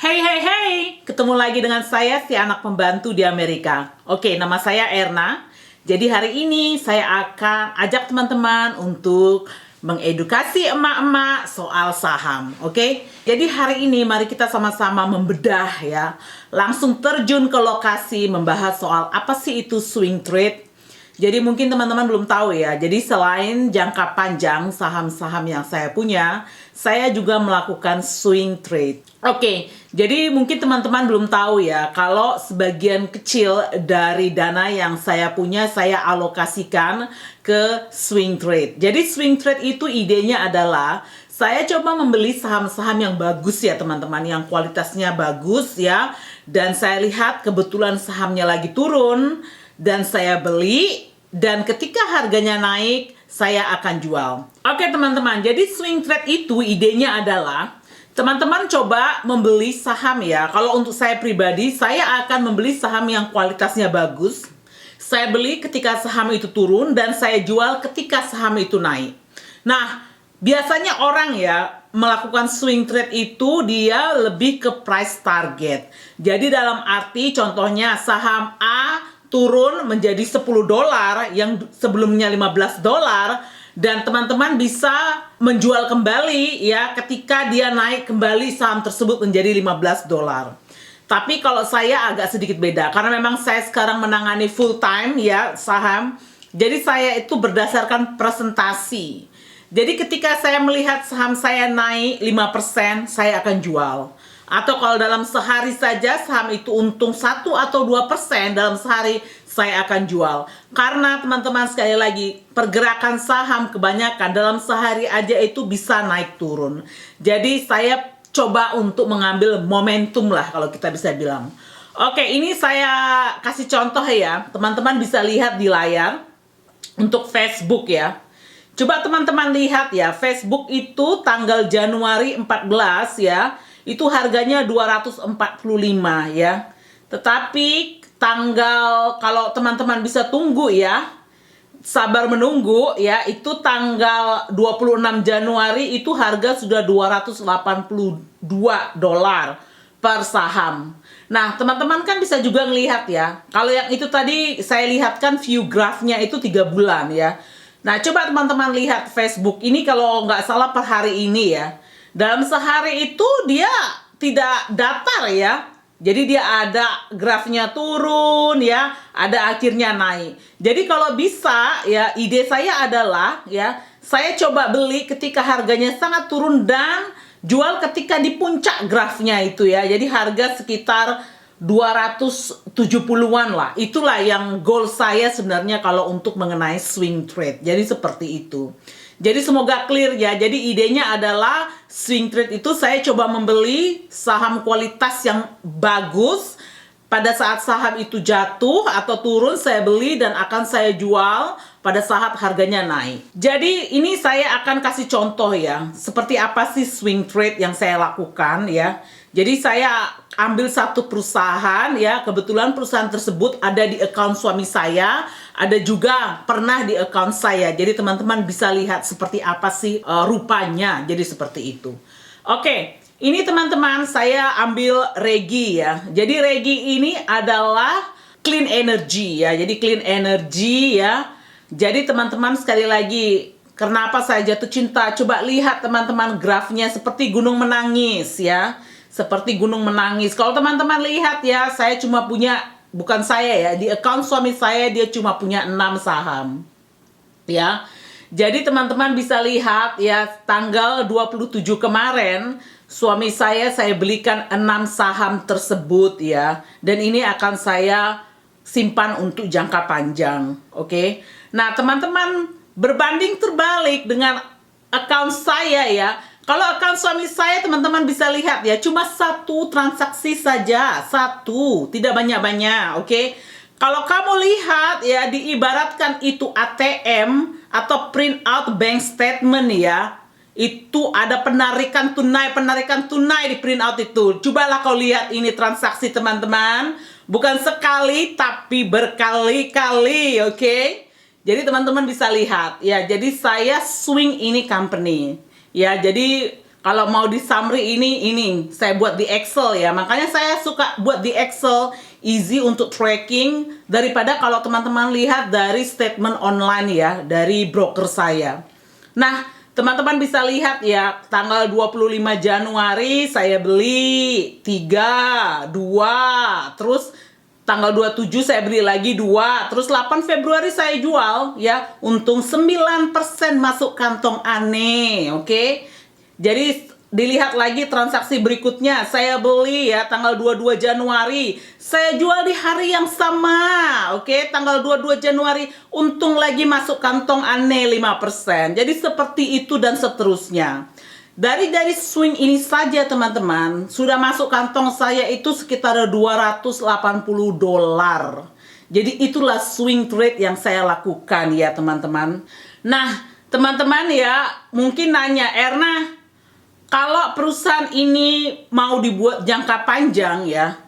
Hey, hey, hey! Ketemu lagi dengan saya, si anak pembantu di Amerika. Oke, nama saya Erna. Jadi hari ini saya akan ajak teman-teman untuk mengedukasi emak-emak soal saham. Oke? Jadi hari ini mari kita sama-sama membedah ya. Langsung terjun ke lokasi membahas soal apa sih itu swing trade. Jadi mungkin teman-teman belum tahu ya. Jadi selain jangka panjang saham-saham yang saya punya, saya juga melakukan swing trade. Oke, jadi mungkin teman-teman belum tahu ya, kalau sebagian kecil dari dana yang saya punya saya alokasikan ke swing trade. Jadi swing trade itu idenya adalah saya coba membeli saham-saham yang bagus ya teman-teman, yang kualitasnya bagus ya. Dan saya lihat kebetulan sahamnya lagi turun dan saya beli, dan ketika harganya naik saya akan jual. Oke teman-teman, jadi swing trade itu idenya adalah teman-teman coba membeli saham ya. Kalau untuk saya pribadi, saya akan membeli saham yang kualitasnya bagus. Saya beli ketika saham itu turun dan saya jual ketika saham itu naik. Nah, biasanya orang ya melakukan swing trade itu dia lebih ke price target. Jadi dalam arti contohnya saham A turun menjadi $10 yang sebelumnya $15, dan teman-teman bisa menjual kembali ya ketika dia naik kembali saham tersebut menjadi $15. Tapi kalau saya agak sedikit beda karena memang saya sekarang menangani full time ya saham. Jadi saya itu berdasarkan presentasi. Jadi ketika saya melihat saham saya naik 5%, saya akan jual. Atau kalau dalam sehari saja saham itu untung 1 atau 2% dalam sehari, saya akan jual. Karena teman-teman sekali lagi, pergerakan saham kebanyakan dalam sehari aja itu bisa naik turun. Jadi saya coba untuk mengambil momentum lah kalau kita bisa bilang. Oke, ini saya kasih contoh ya. Teman-teman bisa lihat di layar untuk Facebook ya. Coba teman-teman lihat ya, Facebook itu tanggal Januari 14 ya, itu harganya 245 ya. Tetapi tanggal, kalau teman-teman bisa tunggu ya, sabar menunggu ya, itu tanggal 26 Januari itu harga sudah $282 per saham. Nah, teman-teman kan bisa juga ngelihat ya. Kalau yang itu tadi saya lihatkan view grafnya itu 3 bulan ya. Nah, coba teman-teman lihat Facebook ini kalau nggak salah per hari ini ya. Dalam sehari itu dia tidak datar ya. Jadi dia ada grafnya turun ya, ada akhirnya naik. Jadi kalau bisa ya, ide saya adalah ya, saya coba beli ketika harganya sangat turun dan jual ketika di puncak grafnya itu ya. Jadi harga sekitar 270-an lah. Itulah yang goal saya sebenarnya kalau untuk mengenai swing trade. Jadi seperti itu. Jadi semoga clear ya. Jadi idenya adalah swing trade itu saya coba membeli saham kualitas yang bagus. Pada saat saham itu jatuh atau turun saya beli dan akan saya jual pada saat harganya naik. Jadi ini saya akan kasih contoh ya. Seperti apa sih swing trade yang saya lakukan ya. Jadi saya ambil satu perusahaan ya, kebetulan perusahaan tersebut ada di account suami saya, ada juga pernah di account saya. Jadi teman-teman bisa lihat seperti apa sih rupanya. Jadi seperti itu. Oke, ini teman-teman saya ambil Regi ya. Jadi Regi ini adalah clean energy ya. Jadi clean energy ya. Jadi teman-teman sekali lagi, kenapa saya jatuh cinta? Coba lihat teman-teman grafnya seperti gunung menangis ya. Seperti gunung menangis. Kalau teman-teman lihat ya, saya cuma punya, bukan saya ya, di account suami saya dia cuma punya 6 saham. Ya. Jadi teman-teman bisa lihat ya, tanggal 27 kemarin suami saya belikan 6 saham tersebut ya. Dan ini akan saya simpan untuk jangka panjang. Oke. Nah, teman-teman berbanding terbalik dengan account saya ya. Kalau account suami saya teman-teman bisa lihat ya, cuma 1 transaksi saja, 1, tidak banyak-banyak, oke? Kalau kamu lihat ya, diibaratkan itu ATM atau print out bank statement ya, itu ada penarikan tunai di print out itu. Cobalah kau lihat ini transaksi teman-teman, bukan sekali tapi berkali-kali, oke? Jadi teman-teman bisa lihat ya, jadi saya swing ini company. Ya, jadi Kalau mau di summary ini saya buat di Excel ya. Makanya saya suka buat di Excel, easy untuk tracking daripada kalau teman-teman lihat dari statement online ya, dari broker saya. Nah, teman-teman bisa lihat ya, tanggal 25 Januari saya beli 3, 2, terus tanggal 27 saya beli lagi 2, terus 8 Februari saya jual ya, untung 9% masuk kantong aneh, oke? Jadi dilihat lagi transaksi berikutnya, saya beli ya tanggal 22 Januari, saya jual di hari yang sama, oke? Tanggal 22 Januari, untung lagi masuk kantong aneh 5%. Jadi seperti itu dan seterusnya. Dari swing ini saja teman-teman, sudah masuk kantong saya itu sekitar $280. Jadi itulah swing trade yang saya lakukan ya teman-teman. Nah, teman-teman ya mungkin nanya, Erna, kalau perusahaan ini mau dibuat jangka panjang ya,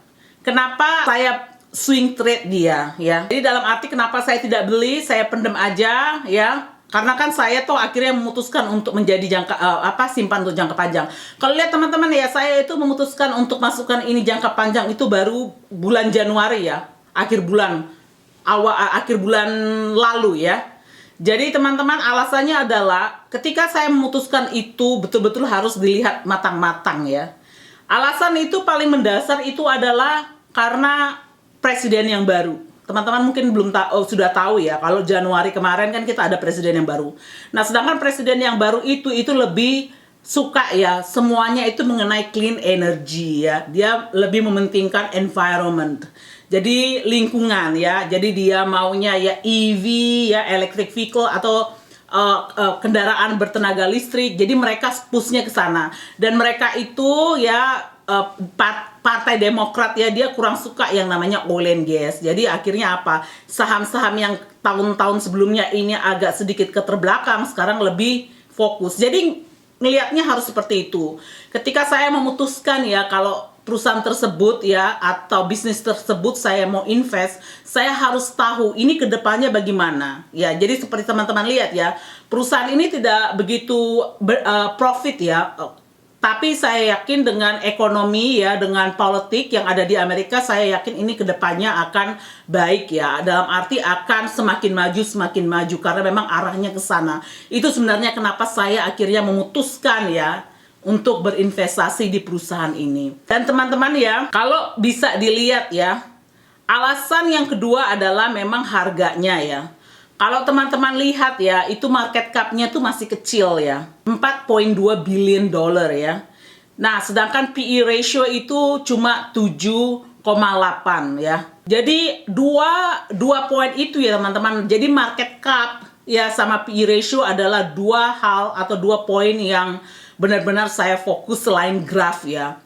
kenapa saya swing trade dia ya? Jadi dalam arti kenapa saya tidak beli, saya pendem aja ya? Karena kan saya tuh akhirnya memutuskan untuk menjadi simpan untuk jangka panjang. Kalau lihat teman-teman ya, saya itu memutuskan untuk masukkan ini jangka panjang itu baru bulan Januari ya, akhir bulan lalu ya. Jadi teman-teman, alasannya adalah ketika saya memutuskan itu betul-betul harus dilihat matang-matang ya. Alasan itu paling mendasar itu adalah karena presiden yang baru. Teman-teman mungkin belum sudah tahu ya, kalau Januari kemarin kan kita ada presiden yang baru. Nah, sedangkan presiden yang baru itu lebih suka ya, semuanya itu mengenai clean energy ya. Dia lebih mementingkan environment. Jadi lingkungan ya, jadi dia maunya ya EV ya, electric vehicle atau kendaraan bertenaga listrik. Jadi mereka pushnya ke sana. Dan mereka itu ya Partai Demokrat ya, dia kurang suka yang namanya oil and gas. Jadi akhirnya apa? Saham-saham yang tahun-tahun sebelumnya ini agak sedikit keterbelakang, sekarang lebih fokus. Jadi ngelihatnya harus seperti itu. Ketika saya memutuskan ya kalau perusahaan tersebut ya atau bisnis tersebut saya mau invest, saya harus tahu ini kedepannya bagaimana ya. Jadi seperti teman-teman lihat ya, perusahaan ini tidak begitu profit ya, tapi saya yakin dengan ekonomi ya, dengan politik yang ada di Amerika, saya yakin ini kedepannya akan baik ya, dalam arti akan semakin maju karena memang arahnya ke sana. Itu sebenarnya kenapa saya akhirnya memutuskan ya untuk berinvestasi di perusahaan ini. Dan teman-teman ya, kalau bisa dilihat ya, alasan yang kedua adalah memang harganya ya. Kalau teman-teman lihat ya, itu market cap-nya tuh masih kecil ya, $4.2 billion ya. Nah, sedangkan PE ratio itu cuma 7,8 ya. Jadi dua poin itu ya teman-teman. Jadi market cap ya sama PE ratio adalah dua hal atau dua poin yang benar-benar saya fokus selain graf ya.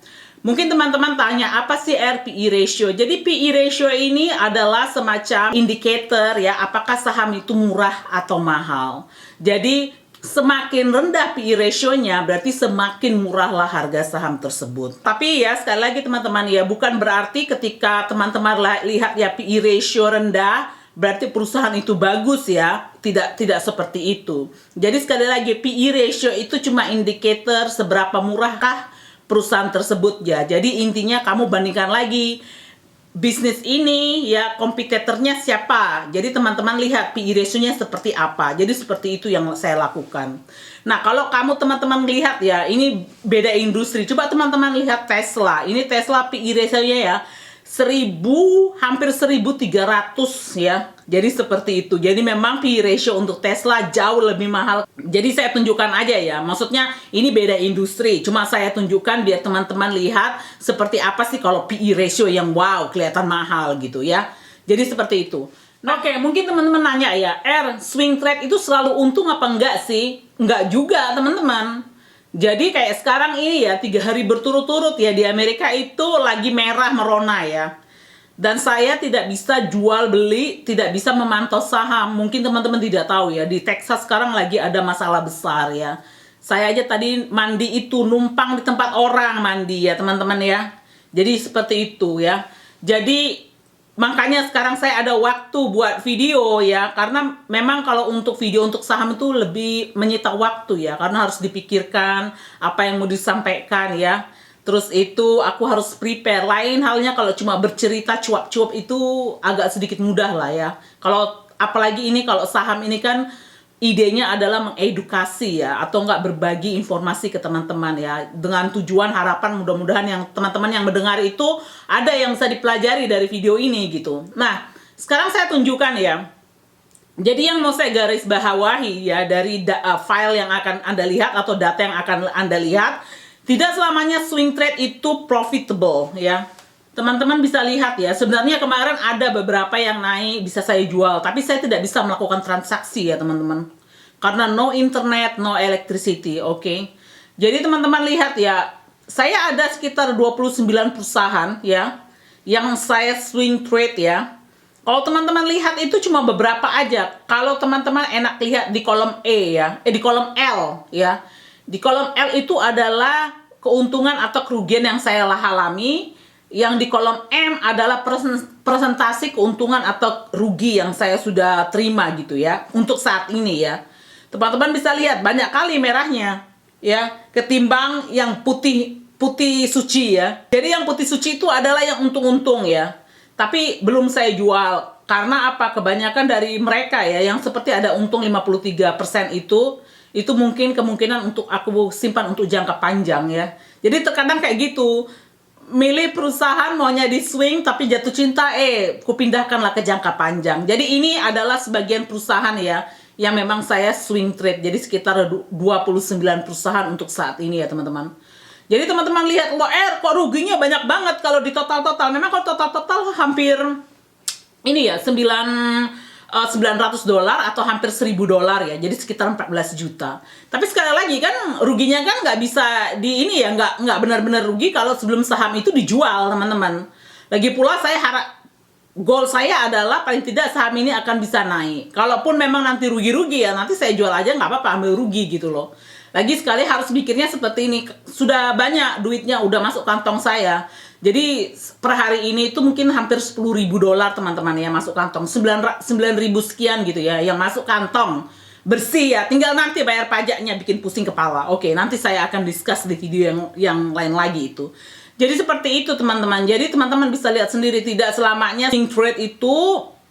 Mungkin teman-teman tanya, apa sih PE ratio? Jadi PE ratio ini adalah semacam indikator ya, apakah saham itu murah atau mahal. Jadi semakin rendah PE ratio-nya berarti semakin murahlah harga saham tersebut. Tapi ya sekali lagi teman-teman ya, bukan berarti ketika teman-teman lihat ya PE ratio rendah berarti perusahaan itu bagus ya. Tidak seperti itu. Jadi sekali lagi, PE ratio itu cuma indikator seberapa murahkah perusahaan tersebut ya. Jadi intinya kamu bandingkan lagi bisnis ini ya, kompetitornya siapa. Jadi teman-teman lihat PE ratio-nya seperti apa. Jadi seperti itu yang saya lakukan. Nah, kalau kamu teman-teman lihat ya, ini beda industri. Coba teman-teman lihat Tesla. Ini Tesla PE ratio-nya ya hampir 1.300 ya. Jadi seperti itu. Jadi memang PE ratio untuk Tesla jauh lebih mahal. Jadi saya tunjukkan aja ya. Maksudnya ini beda industri. Cuma saya tunjukkan biar teman-teman lihat seperti apa sih kalau PE ratio yang wow, kelihatan mahal gitu ya. Jadi seperti itu. Nah, oke, mungkin teman-teman nanya ya, swing trade itu selalu untung apa enggak sih? Enggak juga, teman-teman. Jadi kayak sekarang ini ya, 3 hari berturut-turut ya di Amerika itu lagi merah merona ya. Dan saya tidak bisa jual beli, tidak bisa memantau saham. Mungkin teman-teman tidak tahu ya, di Texas sekarang lagi ada masalah besar ya. Saya aja tadi mandi itu numpang di tempat orang mandi ya teman-teman ya. Jadi seperti itu ya. Jadi Makanya sekarang saya ada waktu buat video ya, karena memang kalau untuk video untuk saham itu lebih menyita waktu ya, karena harus dipikirkan apa yang mau disampaikan ya. Terus itu aku harus prepare. Lain halnya kalau cuma bercerita cuap-cuap itu agak sedikit mudah lah ya. Kalau apalagi ini kalau saham ini kan idenya adalah mengedukasi ya, atau enggak berbagi informasi ke teman-teman ya, dengan tujuan harapan mudah-mudahan yang teman-teman yang mendengar itu ada yang bisa dipelajari dari video ini gitu. Nah, sekarang saya tunjukkan ya. Jadi yang mau saya garis bawahi ya dari file yang akan Anda lihat atau data yang akan Anda lihat, tidak selamanya swing trade itu profitable ya. Teman-teman bisa lihat ya, sebenarnya kemarin ada beberapa yang naik bisa saya jual, tapi saya tidak bisa melakukan transaksi ya teman-teman. Karena no internet, no electricity, oke. Jadi teman-teman lihat ya, saya ada sekitar 29 perusahaan ya, yang saya swing trade ya. Kalau teman-teman lihat itu cuma beberapa aja. Kalau teman-teman enak lihat di kolom E ya, di kolom L ya. Di kolom L itu adalah keuntungan atau kerugian yang saya alami. Yang di kolom M adalah presentasi keuntungan atau rugi yang saya sudah terima gitu ya, untuk saat ini ya. Teman-teman bisa lihat banyak kali merahnya ya, ketimbang yang putih suci ya. Jadi yang putih suci itu adalah yang untung-untung ya. Tapi belum saya jual. Karena apa? Kebanyakan dari mereka ya, yang seperti ada untung 53% itu mungkin kemungkinan untuk aku simpan untuk jangka panjang ya. Jadi terkadang kayak gitu. Milih perusahaan maunya di swing tapi jatuh cinta kupindahkanlah ke jangka panjang. Jadi ini adalah sebagian perusahaan ya yang memang saya swing trade. Jadi sekitar 29 perusahaan untuk saat ini ya teman-teman. Jadi teman-teman lihat loh, kok ruginya banyak banget kalau di total-total. Memang kalau total-total hampir ini ya 900 dolar atau hampir 1000 dolar ya, jadi sekitar 14 juta. Tapi sekali lagi kan ruginya kan nggak bisa di ini ya, nggak benar-benar rugi kalau sebelum saham itu dijual teman-teman. Lagi pula goal saya adalah paling tidak saham ini akan bisa naik. Kalaupun memang nanti rugi-rugi ya, nanti saya jual aja nggak apa-apa, ambil rugi gitu loh. Lagi sekali harus mikirnya seperti ini, sudah banyak duitnya udah masuk kantong saya. Jadi per hari ini itu mungkin hampir 10.000 dolar teman-teman ya masuk kantong, 9.000 sekian gitu ya yang masuk kantong bersih ya, tinggal nanti bayar pajaknya bikin pusing kepala. Oke, nanti saya akan discuss di video yang lain lagi itu. Jadi seperti itu teman-teman. Jadi teman-teman bisa lihat sendiri, tidak selamanya swing trade itu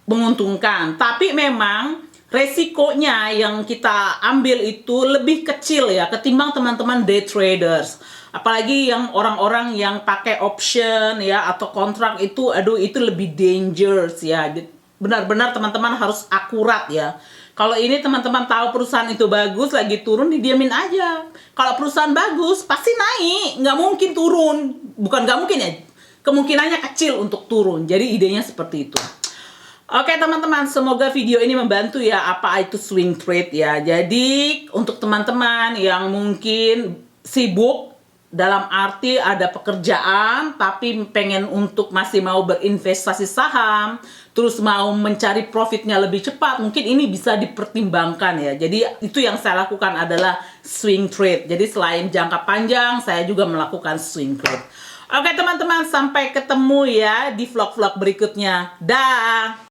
menguntungkan, tapi memang resikonya yang kita ambil itu lebih kecil ya ketimbang teman-teman day traders. Apalagi yang orang-orang yang pakai option ya atau kontrak itu, aduh itu lebih dangerous ya. Benar-benar teman-teman harus akurat ya. Kalau ini teman-teman tahu perusahaan itu bagus, lagi turun, didiamin aja. Kalau perusahaan bagus pasti naik, nggak mungkin turun. Bukan nggak mungkin ya, kemungkinannya kecil untuk turun. Jadi idenya seperti itu. Oke teman-teman, semoga video ini membantu ya apa itu swing trade ya. Jadi untuk teman-teman yang mungkin sibuk dalam arti ada pekerjaan tapi pengen untuk masih mau berinvestasi saham, terus mau mencari profitnya lebih cepat, mungkin ini bisa dipertimbangkan ya. Jadi itu yang saya lakukan adalah swing trade. Jadi selain jangka panjang, saya juga melakukan swing trade. Oke teman-teman, sampai ketemu ya di vlog-vlog berikutnya. Dah.